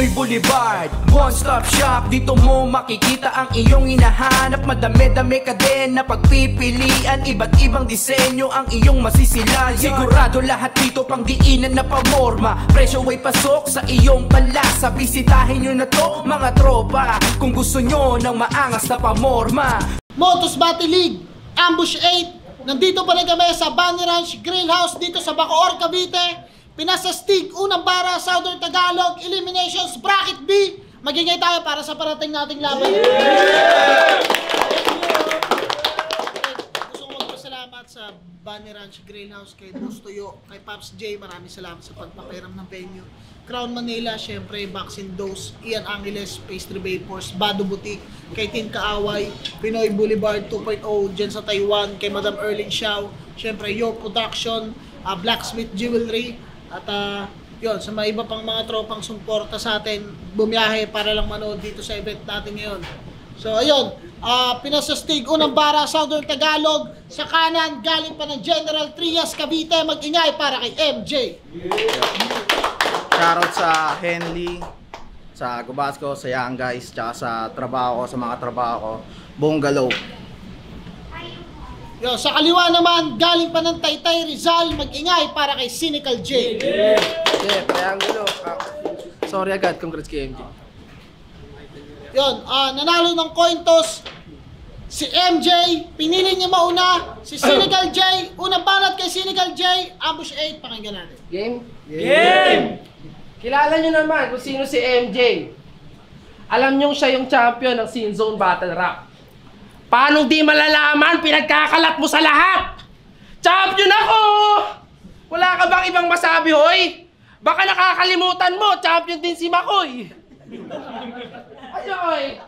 Pinoy Boulevard, one-stop shop. Dito mo makikita ang iyong hinahanap. Madami-dami ka din na pagpipilian. Iba't ibang disenyo ang iyong masisilayan. Sigurado lahat dito pang diinan na pamorma. Presyo ay pasok sa iyong panlasa. Bisitahin nyo na to mga tropa kung gusto nyo ng maangas na pamorma. Motos Battle League, Ambush 8. Nandito pa rin kami sa Bunny Ranch Grill House dito sa Bacoor, Cavite. Pinasastig, unang bara, Southern Tagalog, Eliminations, Bracket B. Magingay tayo para sa parating nating laban. Gusto ko magpasalamat sa Bunny Ranch Grill House, kay Boss Tuyo, kay Pops J. Maraming salamat sa pagpapahiram ng venue. Crown Manila, syempre, Vaccine Dose, Ian Angeles, Pastry Vapors, Bado Boutique, kay Tin Kaaway, Pinoy Boulevard 2.0, dyan sa Taiwan, kay Madam Erling Xiao, syempre, Yo Production, Blacksmith Jewelry, at yun, sa mga iba pang mga tropang sumporta sa atin, bumiyahe para lang manood dito sa event natin ngayon. So ayun, pinasastig, unang bara, Southern Tagalog, sa kanan, galing pa ng General Trias, Cavite, mag-ingay para kay MJ. Shoutout sa Henley, sa Gubasco, sa Young Guys, tsaka sa trabaho ko, sa mga trabaho ko, buong galaw. Yo, sa kaliwa naman, galing pa ng Taytay Rizal, mag-ingay para kay Cynical J. Yeah, triangulo. Sorry agad, congrats kay MJ. Yun, nanalo ng coin toss si MJ, pinili niya mauna, si Cynical J, unang banat kay Cynical J, Ambush 8, pakinggan natin. Game? Game! Kilala nyo naman kung sino si MJ. Alam nyo siya yung champion ng Scene Zone Battle Rap. Paano di malalaman? Pinagkakalat mo sa lahat! Champion ako! Wala ka bang ibang masabi, hoy? Baka nakakalimutan mo, champion din si Makoy. Ayoy!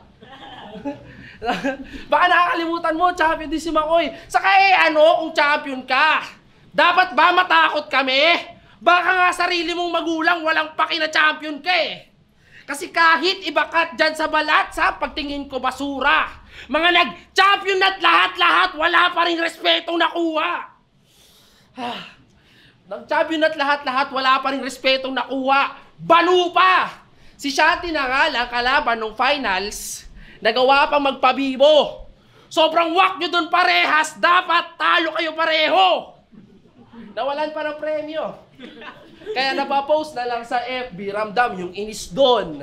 Baka nakakalimutan mo, champion din si Makoy. Saka kung champion ka, dapat ba matakot kami? Baka nga sarili mong magulang walang paki na champion ka eh. Kasi kahit ibakat dyan sa balat, sa pagtingin ko basura. Mga nag-champion at lahat-lahat, wala pa rin respetong nakuha. Nag-champion at lahat-lahat, wala pa rin respetong nakuha. Banu pa! Si Shanti na nga lang kalaban nung finals, nagawa pang magpabibo. Sobrang wak nyo dun parehas, dapat talo kayo pareho. Nawalan pa ng premyo. Kaya napapost na lang sa FB, ramdam yung inis doon.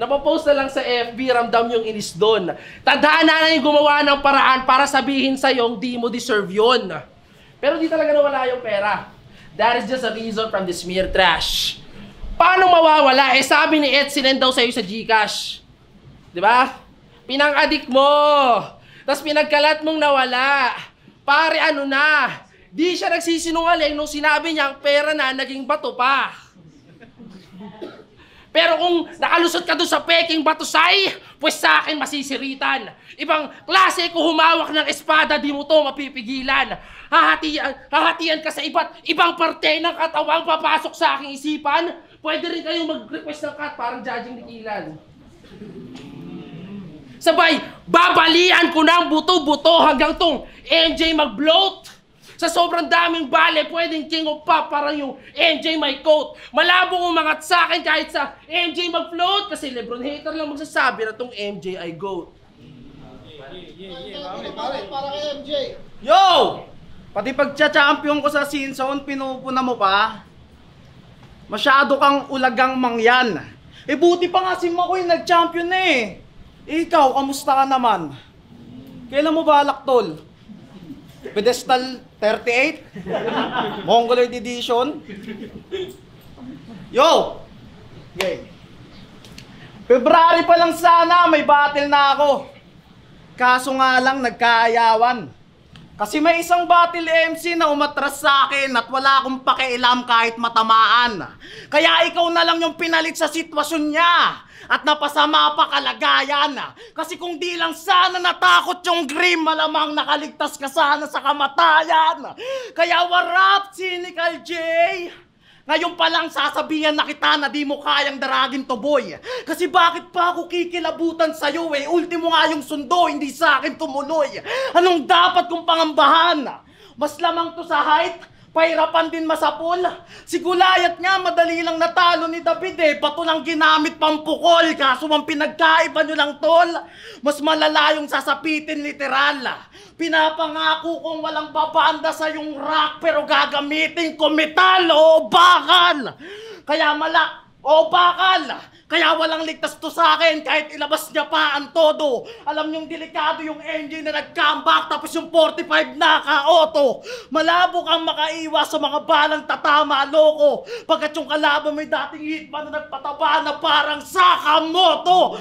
Napapost na lang sa FB, ramdam yung inis doon. Tadhana na yung gumawa ng paraan para sabihin sa'yo di mo deserve yun. Pero di talaga nawala yung pera. That is just a reason from the smear trash. Paano mawawala? Sabi ni Ed, sinend daw sa'yo sa GCash. Diba? Pinang-adik mo. Tapos pinagkalat mong nawala. Pare, ano na? Di siya nagsisinungaling nung sinabi niya ang pera na naging bato pa. Pero kung nakalusot ka doon sa peking batusay, pues sa akin masisiritan. Ibang klase ko humawak ng espada, di mo to mapipigilan. Hahatian ka sa ibang parte ng katawang papasok sa aking isipan. Pwede rin kayong mag-request ng cut, parang judging ni Ilan. Sabay, babalian ko ng buto-buto hanggang tong MJ mag-bloat. Sa sobrang daming bale, pwedeng king of pop parang yung MJ may coat. Malabong umangat sa akin kahit sa MJ mag-float kasi Lebron hater lang magsasabi na tong MJ ay GOAT. Para kay MJ. Yo! Pati pagcha-champion ko sa Scene Zone, pinupuna mo pa? Masyado kang ulagang mangyan. Buti pa nga si Makoy nag-champion na eh. Ikaw, kamusta ka naman? Kailan mo balak, tol? Pedestal 38? Mongoloid Edition? Yo! Okay. February pa lang sana, may battle na ako. Kaso nga lang, nagkaayawan. Kasi may isang battle MC na umatras sa akin at wala akong pakialam kahit matamaan. Kaya ikaw na lang yung pinalit sa sitwasyon niya. At napasama pa kalagayan. Kasi kung di lang sana natakot yung Grim, malamang nakaligtas ka sana sa kamatayan. Kaya warap, Cynical J! Ngayon pa lang sasabihan na kita na di mo kayang daragin to, boy. Kasi bakit pa ako kikilabutan sa'yo eh? Ultimo nga yung sundo, hindi sa akin tumuloy. Anong dapat kong pangambahan? Mas lamang to sa height? Pahirapan din masapol. Si Goliath nga, madali lang natalo ni David eh. Bato lang ginamit pampukol. Kaso ang pinagkaiba nyo lang, tol. Mas malala yung sasapitin literal. Pinapangako kong walang babanda sa yung rock pero gagamitin ko metal o bakal. Kaya bakal. Kaya walang ligtas to sa akin kahit ilabas niya pa ang todo. Alam niyong delikado yung engine na nag-comeback tapos yung 45 naka-auto. Malabo kang makaiwas sa mga balang tatama, loko. Pagkat yung kalaban may dating hitman na nagpataba na parang Sakamoto.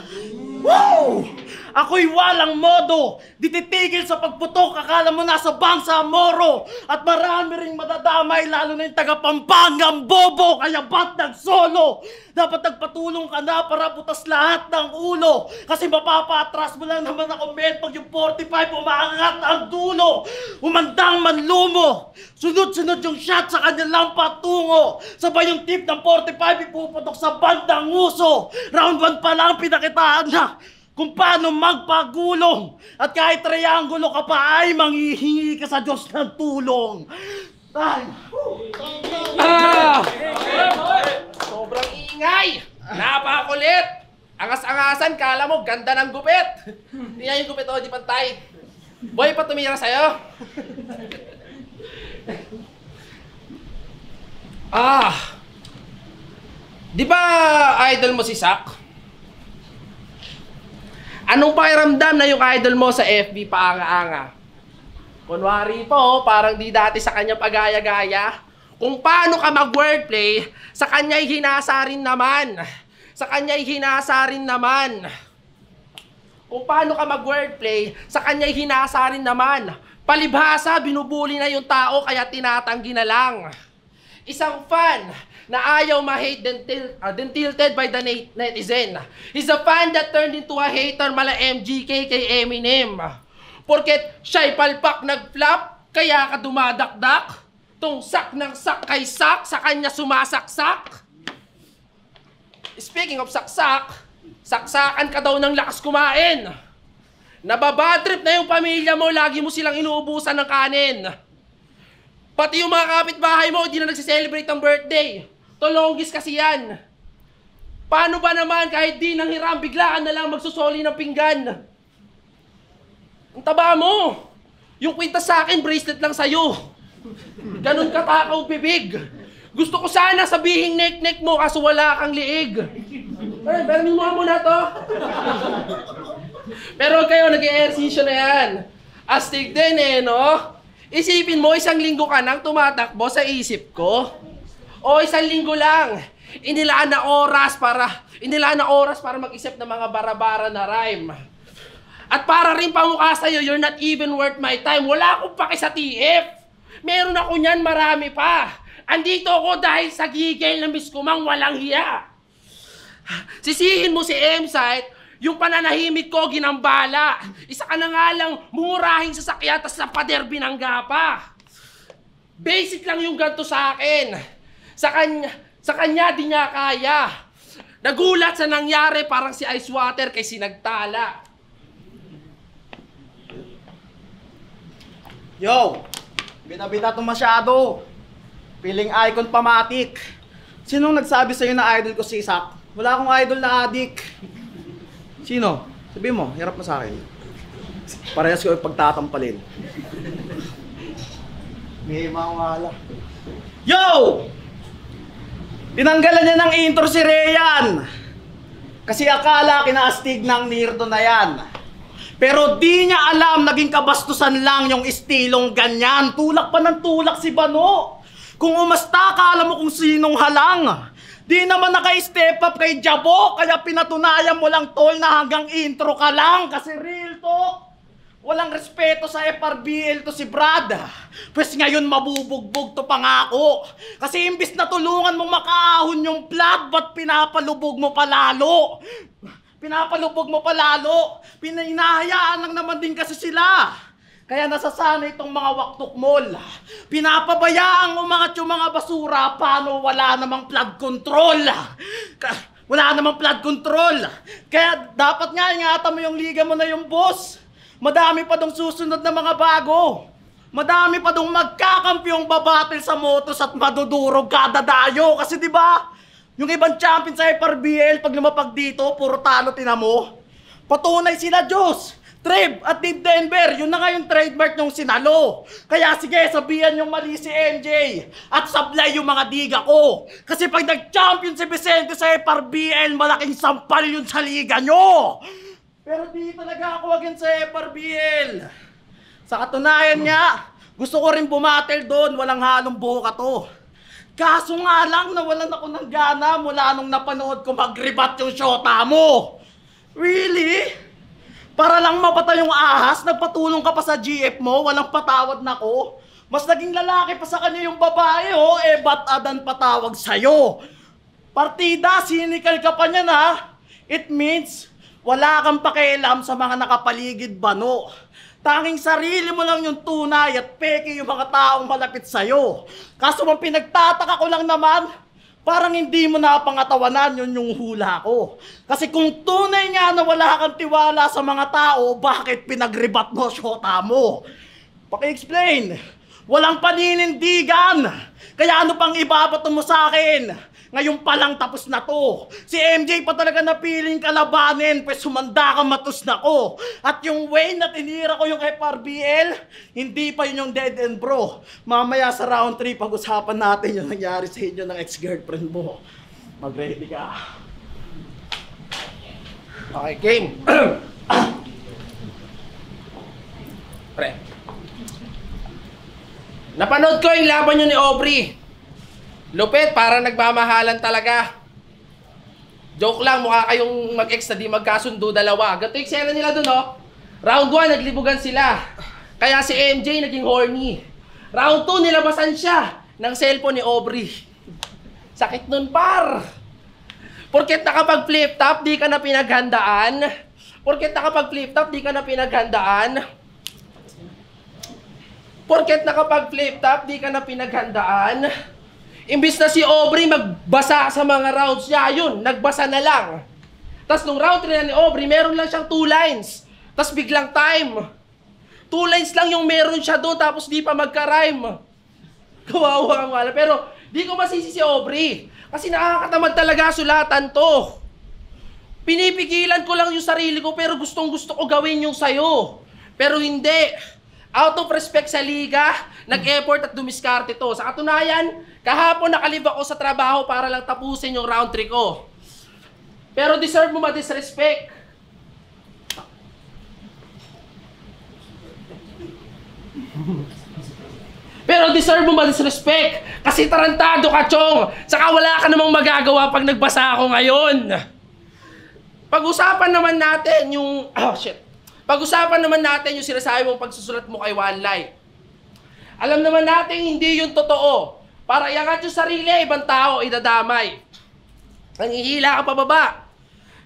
Woo! Ako'y walang modo. Di titigil sa pagputok, akala mo nasa bangsa Moro. At marami ring madadamay, lalo na yung taga-Pampangang bobo. Kaya ba't nag-solo? Dapat nagpatulong ka na para butas lahat ng ulo. Kasi mapapatras mo lang naman ako, men, pag yung 45 umaangat ang dulo. Umandang manlumo. Sunod-sunod yung shot sa kanya lang patungo. Sabay yung tip ng 45 ipuputok sa bandang uso. Round 1 pa lang pinakitaan na kung paano magpagulong. At kahit triangulo ka pa ay manghihingi ka sa Diyos ng tulong. Ay! Sobrang ingay! Napakakulit! Angas-angasan, kala mo, ganda ng gupit! Hindi nga yung gupit, di pantay. Boy, pa tumira sa'yo? Di ba idol mo si Sak? Anong pakiramdam na yung idol mo sa FB paanga-anga? Kunwari po, parang di dati sa kanya pagaya-gaya. Kung paano ka mag-wordplay, sa kanya'y hinasa rin naman. Sa kanya'y hinasa rin naman. Kung paano ka mag-wordplay, sa kanya'y hinasa rin naman. Palibhasa, binubuli na yung tao kaya tinatanggi na lang. Isang fan na ayaw ma-hate then tilted by the netizen. He's a fan that turned into a hater mala MGK kay Eminem. Porket siya'y palpak nag-flop, kaya ka dumadakdak. Tung sak ng sak kay sak, sa kanya sumasaksak. Speaking of saksak, saksakan ka daw ng lakas kumain. Nababadtrip na yung pamilya mo, lagi mo silang inuubusan ng kanin. Pati yung mga kapitbahay mo, di na nagsiselebrate ng birthday. Tolongis kasi yan. Paano ba naman kahit di nang hiram, biglaan na lang magsusoli ng pinggan? Ang taba mo. Yung kwintas sa akin, bracelet lang sa'yo. Ganun katakaw bibig. Gusto ko sana sabihin nek-nek mo kaso wala kang liig. Ay, beramin mo muna to. Pero kayo, nag-e-ersisyo na yan. Astig din eh, no? Isipin mo, isang linggo ka nang tumatakbo sa isip ko. O isang linggo lang. Inilaan na oras para mag-isip ng mga bara-bara na rhyme. At para rin pamukha sa'yo, you're not even worth my time. Wala akong paki sa TF. Meron ako niyan, marami pa. Andito ako dahil sa gigil na miss ko mang walang hiya. Sisihin mo si M-Site, yung pananahimik ko ginambala. Isa ka na nga lang murahing sasakyan tas sa pader binangga pa. Basic lang yung ganito sa akin. Sa kanya di niya kaya. Nagulat sa nangyari parang si Ice Water kay sinagtala. Yo! Bina-bina to masyado. Feeling icon pamatik. Sinong nagsabi sa'yo na idol ko si Sak? Wala akong idol na adik. Sino? Sabi mo, hirap mo sa akin. Parehas ko yung pagtatampalin. May mawala. Yo! Tinanggalan niya ng intro si Rayan. Kasi akala kinaastig ng Nirdo na yan. Pero di niya alam, naging kabastusan lang yung estilong ganyan. Tulak pa ng tulak si Bano. Kung umasta ka, alam mo kung sinong halang. Di naman naka-step up kay Jabo, kaya pinatunayan mo lang tol na hanggang intro ka lang. Kasi real talk, walang respeto sa FRBL to si Brad. Pues ngayon mabubugbog to pangako. Kasi imbis na tulungan mong makaahon yung plug, ba't pinapalubog mo palalo? Pinapalubog mo palalo. Pinahayaan lang naman din kasi sila. Kaya nasasanay itong mga waktok mall. Pinapabayaan umangat yung mga basura. Paano wala namang flood control? Wala namang flood control. Kaya dapat nga ingatan mo yung liga mo na yung boss. Madami pa dong susunod na mga bago. madami pa dong magkakampyong babatil sa motos at madudurog kada dayo. Kasi di ba, yung ibang champion sa FRBL, pag lumapag dito, puro talo tinamo. Patunay sila, Diyos, Trev at Team Denver, yun na nga yung trademark yung sinalo. Kaya sige, sabihan yung mali si MJ at sablay yung mga diga ko. Kasi pag nag-champion si Vicente sa FRBL, malaking sampal yun sa liga nyo. Pero di talaga ako again sa FRBL. Sa katunayan nga, gusto ko rin bumatel doon, walang halong buhok to. Kaso nga lang, nawalan ako ng gana mula nung napanood ko mag-rebat yung shota mo. Really? Para lang mapatay yung ahas, nagpatulong ka pa sa GF mo, walang patawad na ko. Mas naging lalaki pa sa kanya yung babae, oh, eh ba't adan patawag sa'yo? Partida, cynical ka pa niyan, ha? It means, wala kang pakialam sa mga nakapaligid bano. Tanging sarili mo lang yung tunay at peke yung mga taong malapit sa'yo. Kaso mang pinagtataka ko lang naman, parang hindi mo napangatawanan yun yung hula ko. Kasi kung tunay nga na wala kang tiwala sa mga tao, bakit pinagribat mo shota mo? Paki-explain. Walang paninindigan. Kaya ano pang ibabato mo sa akin? Ngayon pa lang tapos na to. Si MJ pa talaga napiling kalabanin, pues sumanda ka matus na ko. At yung way na tinira ko yung FRBL, hindi pa yun yung dead end, bro. Mamaya sa round 3, pag-usapan natin yung nangyari sa inyo ng ex-girlfriend mo. Mag-ready ka. Okay, game. Pre. Napanood ko yung laban nyo ni Aubrey. Lupit, parang nagmamahalan talaga. Joke lang, mukha kayong mag-ex na di magkasundo dalawa. Ganito yung eksena nila dun, oh. Round 1, naglibugan sila. Kaya si MJ naging horny. Round 2, nilabasan siya ng cellphone ni Aubrey. Sakit nun, par. Porket nakapag-flip top, di ka na pinaghandaan. Porket nakapag-flip top, di ka na pinaghandaan. Porket nakapag-flip top, di ka na pinaghandaan. Imbis na si Aubrey magbasa sa mga rounds niya, yun, nagbasa na lang. Tapos nung round 3 na ni Aubrey, meron lang siyang 2 lines. Tapos biglang time. 2 lines lang yung meron siya doon, tapos di pa magka-rhyme. Kawawa ang wala. Pero di ko masisi si Aubrey. Kasi nakakatamad talaga sulatan to. Pinipigilan ko lang yung sarili ko, pero gustong-gusto ko gawin yung sayo. Pero hindi. Out of respect sa liga, nag-effort at dumiskarte to. Sa katunayan, kahapon nakalib ako sa trabaho para lang tapusin yung round 3 ko. Pero deserve mo ma-disrespect. Pero deserve mo ma-disrespect. Kasi tarantado ka, Chong. Saka wala ka namang magagawa pag nagbasa ako ngayon. Pag-usapan naman natin yung... Oh, shit. Pag-usapan naman natin yung sinasabi mong pagsusulat mo kay One Life. Alam naman natin hindi yung totoo. Para iangat yung sarili, ibang tao idadamay. Nangihila ka pababa.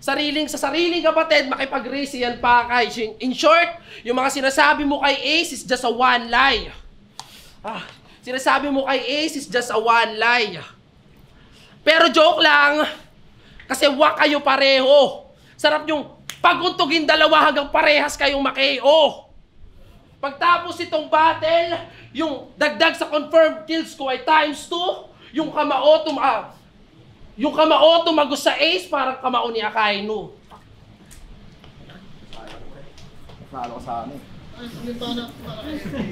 Sa sariling kapatid, makipag-race yan pa kay. In short, yung mga sinasabi mo kay Ace is just a one lie. Sinasabi mo kay Ace is just a one lie. Pero joke lang, kasi wak kayo pareho. Sarap yung paguntugin dalawa hanggang parehas kayong ma-KO. Pagtapos itong battle, yung dagdag sa confirmed kills ko ay times 2. Yung kamao tumagos sa Ace, parang kamao ni Akainu. Nalo ko sa amin. Sayang.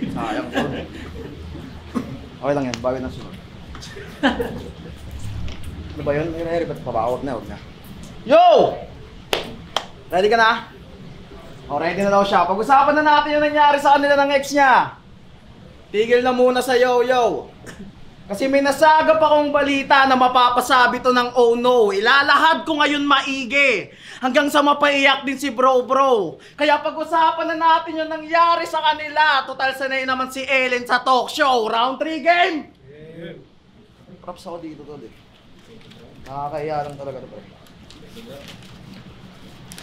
Sayang ko. Okay lang yan, bawi na sunod. Ano ba yun? May ba't pabawag na? Huwag na. Yo! Ready ka na? O, ready na daw siya. Pag-usapan na natin yung nangyari sa kanila ng ex niya. Tigil na muna sa yo-yo. Kasi may nasagap akong balita na mapapasabi to ng oh no. Ilalahad ko ngayon maigi. Hanggang sa mapaiyak din si bro. Kaya pag-usapan na natin yung nangyari sa kanila. Total sanay naman si Ellen sa talk show. Round 3 game! Props ako dito tol eh. Nakakahiya lang talaga ito.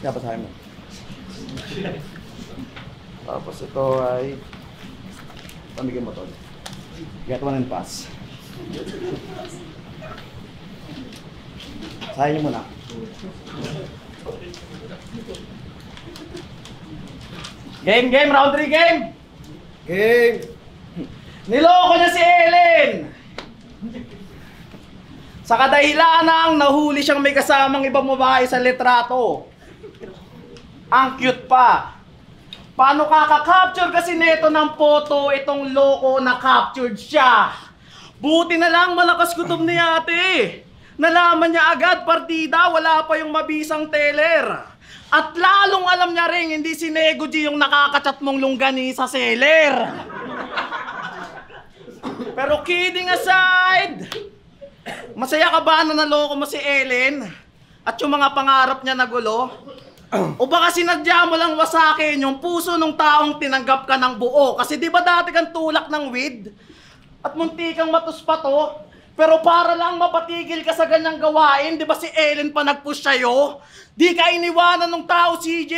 Basahin mo. Tapos ito ay pamigyan mo to. Get one and pass. Basahin niyo muna. Game, round 3 game! Game! Niloko niya si Ellen! Sa kadahilanang nahuli siyang may kasamang ibang babae sa litrato. Ang cute pa. Paano kaka-capture kasi neto ng photo itong loko na captured siya? Buti na lang malakas kutob ni ate. Nalaman niya agad partida, wala pa yung mabisang teller. At lalong alam niya rin hindi si Nego G yung nakakachat mong lunggani sa seller. Pero kidding aside, masaya ka ba na naloko mo si Ellen? At yung mga pangarap niya nagulo? O baka sinadya mo lang wasakin yung puso ng taong tinanggap ka ng buo? Kasi di ba dati kang tulak ng weed? At munti kang matuspato? Pero para lang mapatigil ka sa ganyang gawain, di ba si Ellen pa nag-push sa'yo? Di ka iniwanan ng tao, CJ.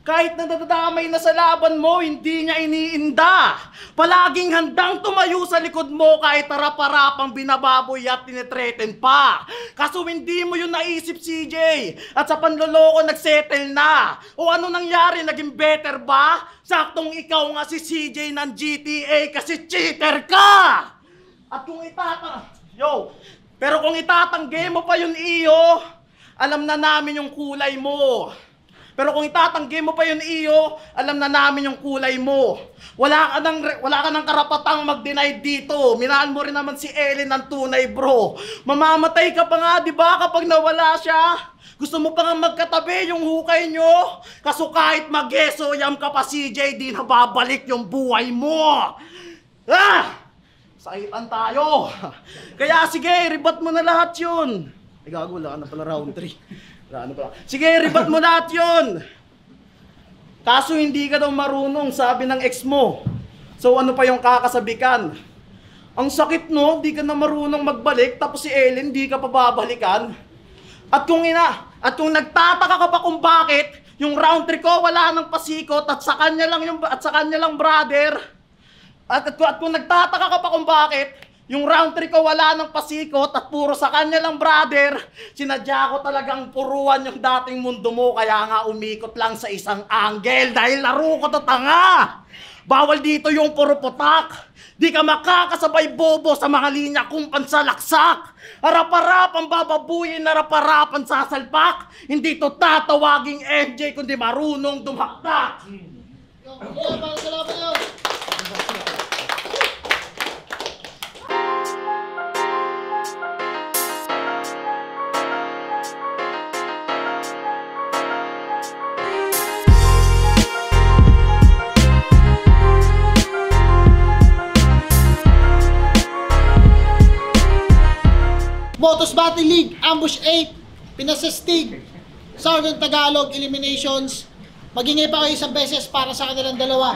Kahit nadadamay na sa laban mo, hindi niya iniinda. Palaging handang tumayo sa likod mo kahit harap-harapang binababoy at tinitreaten pa. Kaso hindi mo yun naisip, CJ. At sa panloloko nagsettle na. O ano nangyari, naging better ba? Saktong ikaw nga si CJ ng GTA kasi cheater ka! At kung pero kung itatanggi mo pa yun iyo, alam na namin yung kulay mo. Pero kung itatanggi mo pa yun iyo, alam na namin yung kulay mo. Wala ka ng karapatang mag-deny dito. Minahal mo rin naman si Ellen ng tunay, bro. Mamamatay ka pa nga, di ba, kapag nawala siya? Gusto mo pa nga magkatabi yung hukay nyo? Kaso kahit mag-yeso yam ka pa, CJ, di na babalik yung buhay mo. Sakitan tayo. Kaya sige, ribat mo na lahat yun. Ay gago, wala ka na pala round 3. Sige, ribat mo lahat yun. Kaso hindi ka daw marunong, sabi ng ex mo. So ano pa yung kakasabikan? Ang sakit no, di ka na marunong magbalik, tapos si Ellen di ka pa babalikan. At kung nagtataka ka pa kung bakit, yung round 3 ko wala nang pasikot at sa kanya lang brother. At kung nagtataka ka pa kung bakit, yung round 3 ko wala nang pasikot at puro sa kanya lang brother, sinadya ko talagang puruan yung dating mundo mo kaya nga umikot lang sa isang angle dahil laro ko to tanga. Bawal dito yung puro putak. Di ka makakasabay bobo sa mga linya kung pansalaksak. Harap-harapan bababuyin, harap-harapan sasalpak. Hindi to tatawaging MJ kundi marunong dumaktak. Salamat yun. Motos Battle League, Ambush 8, Pinasastig, Southern Tagalog, Eliminations. Magingay pa kayo isang beses para sa kanilang dalawa.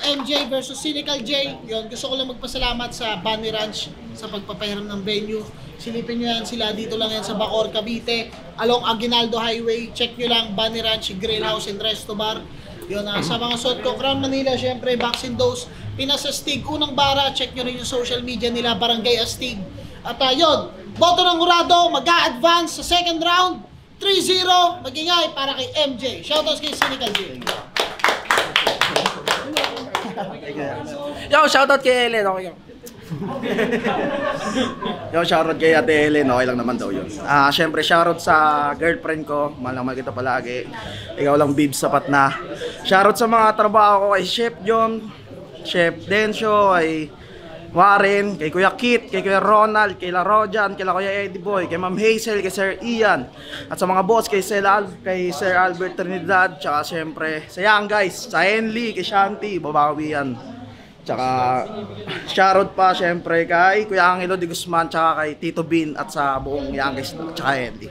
MJ versus Cynical J. Yun, gusto ko lang magpasalamat sa Bunny Ranch sa pagpapahiram ng venue. Silipin nyo yan sila, dito lang yan sa Bacoor, Cavite, along Aguinaldo Highway. Check nyo lang Bunny Ranch Grill House and Resto Bar. Yun, sa mga suot ko, Crown Manila, syempre, Vaccine Dose, Pinasastig, unang bara, check nyo rin yung social media nila, Barangay Astig. At yun, boto ng Jurado, mag-a-advance sa second round, 3-0, magingay para kay MJ. Shoutouts kay Cynical J. Yo, shoutout kay Ellen, okay ka. Yo, shoutout kay Ate Ellen, okay lang naman daw yun. Syempre shoutout sa girlfriend ko, mahal na mahal kita palagi. Ikaw lang bibs, sapat na. Shoutout sa mga trabaho ko kay Chef John, Chef Dencio, kay Warren, kay Kuya Kit, kay Kuya Ronald, kay La Rojan, kay La Kuya Eddie Boy, kay Ma'am Hazel, kay Sir Ian. At sa mga boss, kay Sir Albert Trinidad, tsaka syempre sa Young Guys, sa Henley, kay Shanti, babawi yan. Tsaka shoutout pa syempre kay Kuya Angelo de Guzman, tsaka kay Tito Bin at sa buong Young Guys, tsaka Henley.